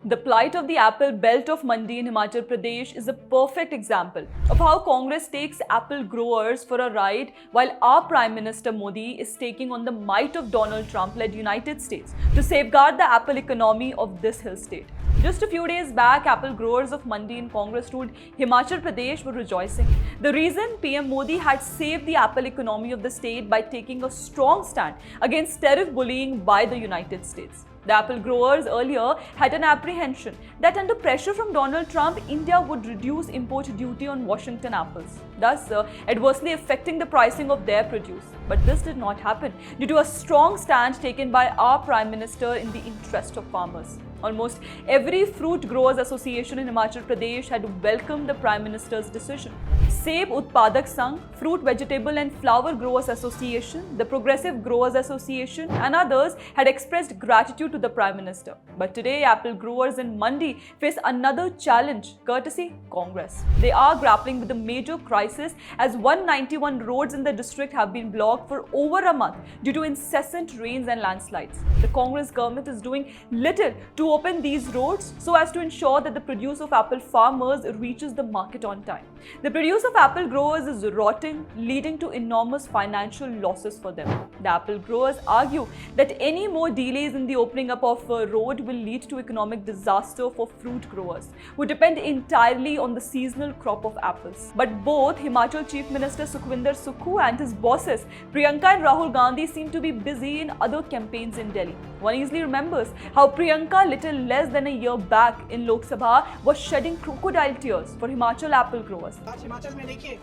The plight of the apple belt of Mandi in Himachal Pradesh is a perfect example of how Congress takes apple growers for a ride while our Prime Minister Modi is taking on the might of Donald Trump-led United States to safeguard the apple economy of this hill state. Just a few days back, apple growers of Mandi in Congress-ruled Himachal Pradesh were rejoicing. The reason PM Modi had saved the apple economy of the state by taking a strong stand against tariff bullying by the United States. The apple growers earlier had an apprehension that under pressure from Donald Trump, India would reduce import duty on Washington apples, thus adversely affecting the pricing of their produce. But this did not happen due to a strong stand taken by our Prime Minister in the interest of farmers. Almost every fruit growers association in Himachal Pradesh had welcomed the Prime Minister's decision. Seb Utpadak Sangh, Fruit, Vegetable and Flower Growers Association, the Progressive Growers Association and others had expressed gratitude to the Prime Minister. But today, apple growers in Mandi face another challenge, courtesy Congress. They are grappling with a major crisis as 191 roads in the district have been blocked for over a month due to incessant rains and landslides. The Congress government is doing little to open these roads so as to ensure that the produce of apple farmers reaches the market on time. The produce of apple growers is rotting, leading to enormous financial losses for them. The apple growers argue that any more delays in the opening up of a road will lead to economic disaster for fruit growers, who depend entirely on the seasonal crop of apples. But both Himachal Chief Minister Sukhwinder Sukhu and his bosses Priyanka and Rahul Gandhi seem to be busy in other campaigns in Delhi. One easily remembers how Priyanka, little less than a year back in Lok Sabha, was shedding crocodile tears for Himachal apple growers. आज हिमाचल में देखिए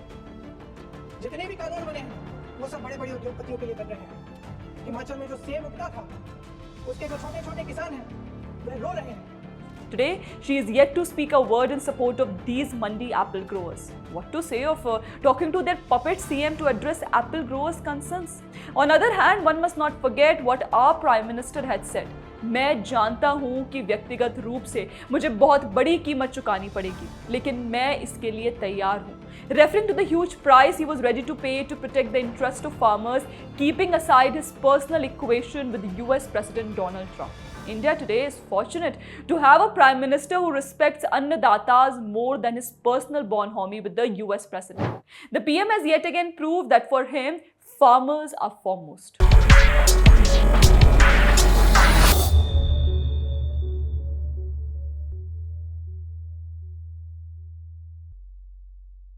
जितने भी कानून बने हैं वो सब बड़े बड़े उद्योगपतियों के लिए बन रहे हैं। हिमाचल में जो सेब उगता था उसके जो छोटे छोटे किसान हैं वे रो रहे हैं। Today, she is yet to speak a word in support of these Mandi apple growers. What to say of talking to their puppet CM to address apple growers' concerns? On the other hand, one must not forget what our Prime Minister had said. मैं जानता हूँ कि व्यक्तिगत रूप से मुझे बहुत बड़ी कीमत चुकानी पड़ेगी, लेकिन मैं इसके लिए तैयार हूँ. Referring to the huge price he was ready to pay to protect the interest of farmers, keeping aside his personal equation with US President Donald Trump. India today is fortunate to have a Prime Minister who respects Annadatas more than his personal bonhomie with the US President. The PM has yet again proved that for him, farmers are foremost.